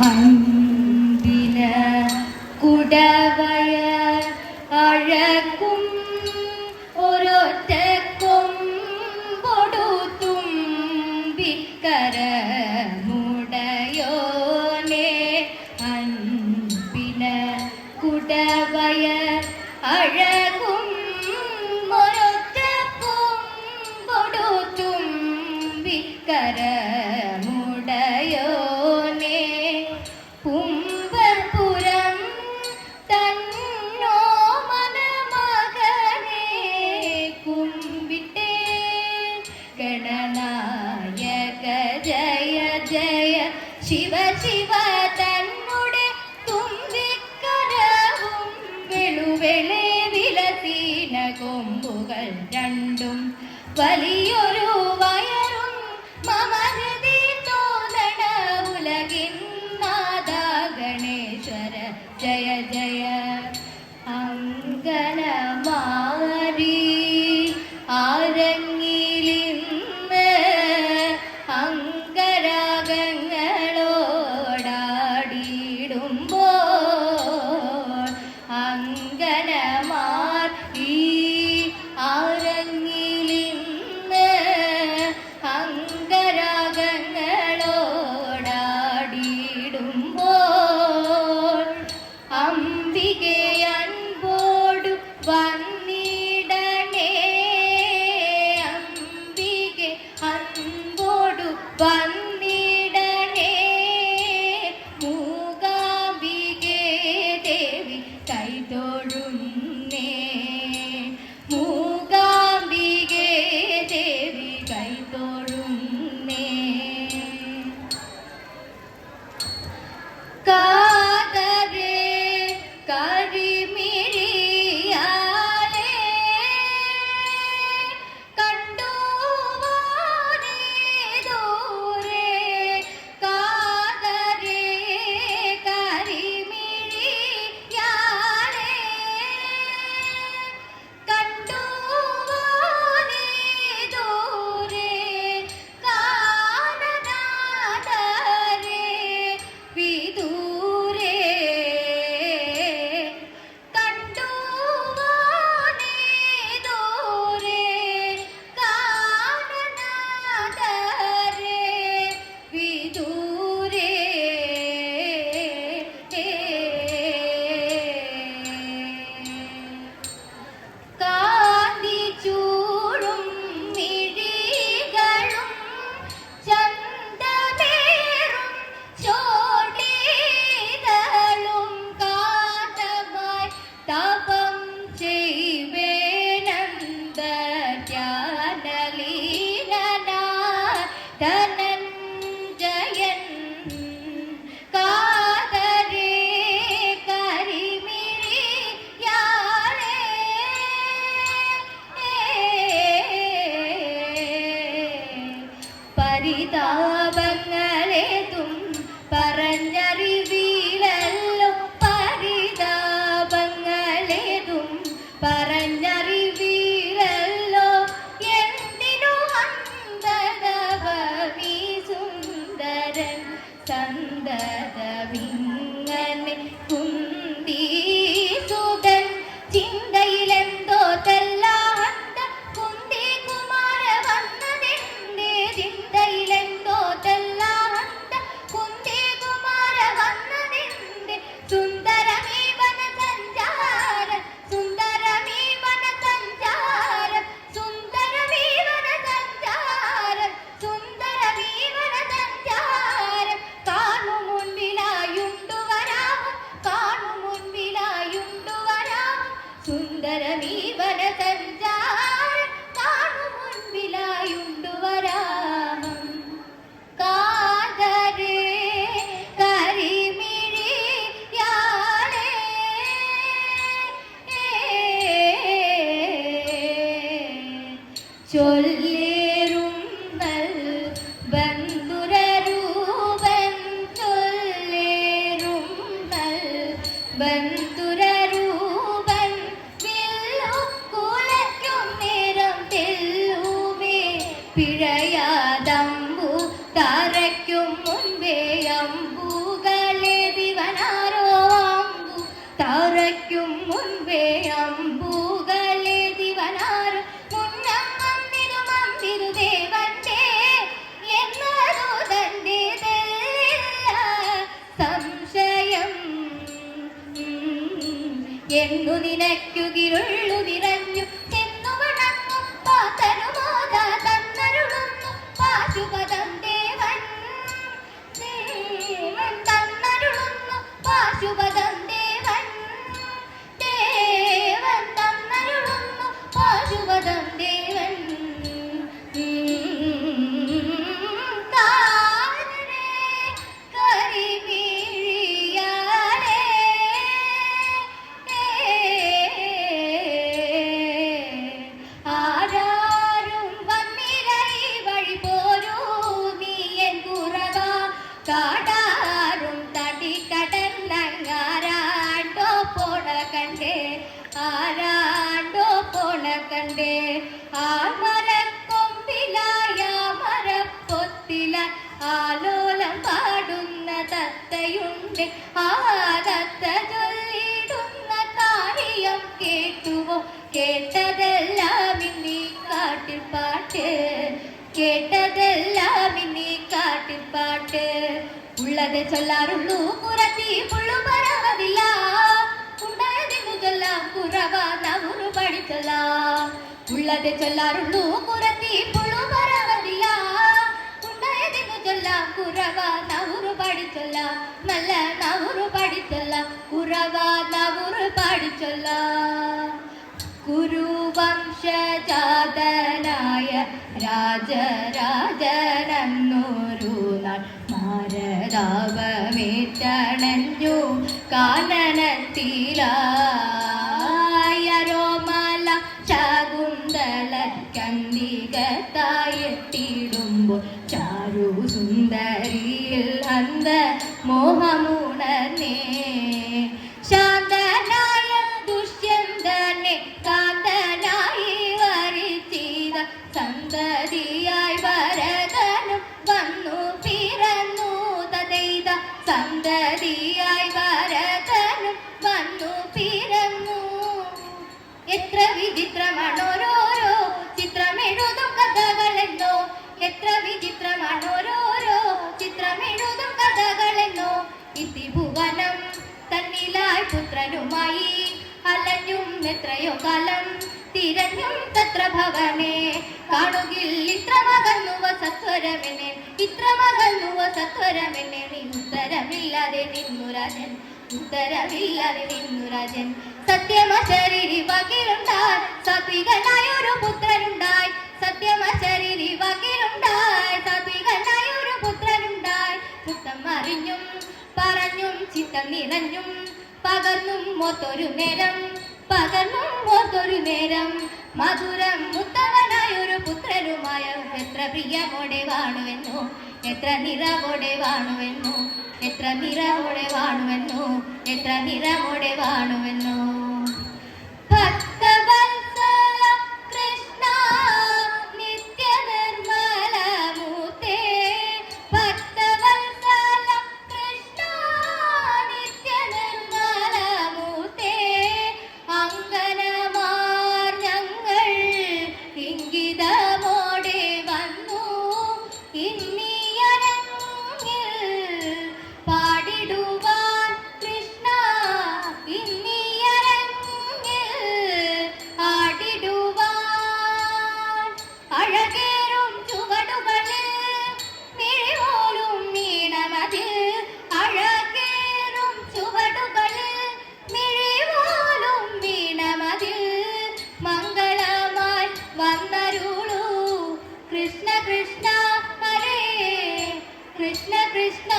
അൻപിന കുടവയ അഴകും ഒരൊറ്റ കൊമ്പൊടുത്തും വിക്കരമുടയോനെ അൻപിന കുടവയ അഴകും ഒരൊറ്റ കൊമ്പൊടുത്തും വിക്കരമുടയോനെ കുംഭപുരം തന്നോ മനമകനെ കുമ്പിട്ടേ ഗണനായക ജയ ജയ ശിവ ശിവ തന്നുടെ തുമ്പിക്കരവും വെളുവെളെ വിലസീന കൊമ്പുകൾ രണ്ടും വലിയൊരു വയറും മമഹൃദി തോന്നണ ഉലകിൻ ഗണേശ്വര ജയ ജയ അങ്കനമാരി ആരങ്ങിലിന്ന് അംഗരാഗങ്ങളോടാടിയിടുമ്പോൾ അങ്കനമാരി ആരങ്ങിലിന്ന് അംഗരാഗങ്ങളോടാടിയിടുമ്പോൾ അംബികെ അൻപോടു വന്നിടണേ അംബികെ അൻപോടു വന്നിടണേ മൂകാംബികെ ദേവി കൈതൊഴുന്നേ മൂകാംബികെ ദേവി കൈതൊഴുന്നേ കാതരേ കരിമിഴിയാലേ കണ്ടുവാനേ ദൂരെ കാതരേ കരിമിഴിയാലേ കണ്ടുവാനേ ദൂരെ കാനനാദരേ വിദൂരേ കണ്ടുവാനേ ദൂരെ കാനനാദരേ വിദൂരേ കാന്തി ചൂടും മിഴികളും ചന്തമേറും ചോടിതളും കാതമായി തപം ചെയ്വേനന്ദ ധ്യാനലീനനായി ധനഞ്ജയൻ കാതരേ കരിമിഴിയാളേ പരിതാപങ്ങളേതും പറഞ്ഞറിവിലല്ലോ പരിതാപങ്ങളേതും പറഞ്ഞറിവിലല്ലോ എന്തിനു അന്തരവമീ സുന്ദരൻ സന്തതമിങ്ങനെ കുന്തിസുതൻ ചിന്തയിലെന്തോ തെല്ലാത്ത കുന്തി കുമാര വന്നതെന്റെ ചിന്തയിലെന്തോ തെല്ലാത്ത കുന്തി കുമാര വന്നതെന്റെ സുന്ദരമീവന സഞ്ചാരം സുന്ദരമീവന സഞ്ചാരം സുന്ദരമീവന സഞ്ചാരം സുന്ദരമീവന സഞ്ചാരം കാണു മുൻപിലായുണ്ടു വരാമം കാണു മുൻപിലായുണ്ടു വരാമം സുന്ദരമീവന സഞ്ചാരം കാണു മുൻപിലായുണ്ടു വരാമം കാതരേ കരിമിഴിയാളേ ചൊല്ലേറും നൽ ബന്ധുരരൂപൻ ചൊല്ലേറും നൽ ബന്ധുരരൂപൻ വില്ലു കുലയ്ക്കും നേരം തെല്ലുമേ പിഴയാതമ്പു തറയ്ക്കും മുൻപേ അമ്പുകൾ തുളയ്ക്കും മുൻപേ അമ്പുകളെ ദിവനാറ് മുന്നം അമ്പിരു ദേവന്റെ എന്നതു തന്റെ സംശയം എന്നു നിനയ്ക്കുകിരുള്ളു നിറഞ്ഞു ചെന്നു വണങ്ങും പാതനുമോദ തന്നരുളുന്നു പാശുപദം ദേവൻ തന്നരുളുന്നു പാശുപദം ദേവൻ തന്നരുളുന്നു പാശുപദം ദേവൻ കാടാറും തടി കടന്നങ്ങാരാണ്ടോ പോണ കണ്ടേ ആരാണ്ടോ പോണ കണ്ടേ ആ മരക്കൊമ്പിലായ മരപ്പൊത്തില ആലോലം പാടുന്ന തത്തയുണ്ട് ആ തത്ത ചൊല്ലിടുന്ന കാര്യം കേട്ടുവോ കേട്ടതെല്ലാം ഇന്നീ കാട്ടിൽ പാട്ട് കേട്ടതെല്ലാം ഇന്നീ കാട്ടിൽ പാട്ട് ഉള്ളത് ചൊല്ലാറുള്ളൂ കുറത്തി പുള്ളു പറവതില്ല ഉണ്ടായതിനു ചൊല്ലാം കുറവ നവറു പഠിച്ചൊല്ലാം ഉള്ളത് ചൊല്ലാറുള്ളൂ കുറത്തി പുള്ളു പറവതില്ല ഉണ്ടായതിനു ചൊല്ലാം കുറവ നവറു പഠിച്ചൊല്ലാം നല്ല നവറു പഠിച്ചൊല്ലാം കുറവ നവറു പഠിച്ചൊല്ലാം കുരുവംശജാതനായ രാജരാജനന്നൊരു നാൾ മാരതാപമേറ്റണഞ്ഞു കാനനത്തിലായരോമല ശകുന്തള കന്തികത്തായിട്ടിടുമ്പോൾ ചാരു സുന്ദരിയിൽ അന്ത മോഹമുണർന്നേ ശാന്തനായ ദുഷ്യന്തനെ കാന്തനായി വരിച്ചിത സന്തതിയായി വരദനും വന്നു പിറന്നു തദൈത സന്തതിയായി വരദനും വന്നു പിറന്നു എത്ര വിചിത്രമാണോരോരോ ചിത്രമെഴുതും കഥകളെന്നോ എത്ര വിചിത്രമാണോരോരോ ചിത്രമെഴുതും കഥകളെന്നോ ഇതിഭുവനം തന്നിലായി പുത്രനുമായി അലഞ്ഞും എത്രയോ കാലം തിരഞ്ഞും തത്ര ഭവനെ കാണുകിൽ ഇത്ര മകന്നുവ സത്വരമെന്നെ ഇത്ര മകന്നുവ സത്വരമെന്നെ നീ ഉത്തരമില്ലാതെ നിന്നു രാജൻ ഉത്തരമില്ലാതെ നിന്നു രാജൻ സത്യമശരീരി വകിലുണ്ടായി സാത്വികനായ ഒരു പുത്രനുണ്ടായി സത്യമശരീരി വകിലുണ്ടായി സാത്വികനായ ഒരു പുത്രനുണ്ടായി മുത്തം അറിഞ്ഞും പറഞ്ഞും ചിത്തം നിറഞ്ഞും പകർന്നും ഒത്തൊരു നേരം പകർന്നും ഒത്തൊരു നേരം മധുരം മുത്തവനായൊരു പുത്രനുമായ എത്ര പ്രിയമോടെ വാണുവെന്നു എത്ര നിറവോടെ വാണുവെന്നു എത്ര നിറവോടെ വാണുവെന്നു എത്ര നിറവോടെ വാണുവെന്നു ഭക്തവത്സല കൃഷ്ണ നിത്യ നിർമ്മല മൂർത്തേ ഭക്തവത്സല കൃഷ്ണ നിത്യ നിർമ്മല മൂർത്തേ അങ്കനമാർ ഞങ്ങൾ ഇംഗിതമോടെ വന്നു ഇന്നിയരങ്ങിൽ പാടിടുവാൻ കൃഷ്ണ ഇന്നിയരങ്ങിൽ ആടിടുവാൻ അഴകേറും ചുവടുകളിൽ മിഴിപോലും നീണമതിൽ അഴകേറും ചുവടുകളിൽ മിഴിപോലും വീണമതിൽ മംഗളമായി വന്നരുളൂ കൃഷ്ണ കൃഷ്ണ ഹരേ കൃഷ്ണ കൃഷ്ണ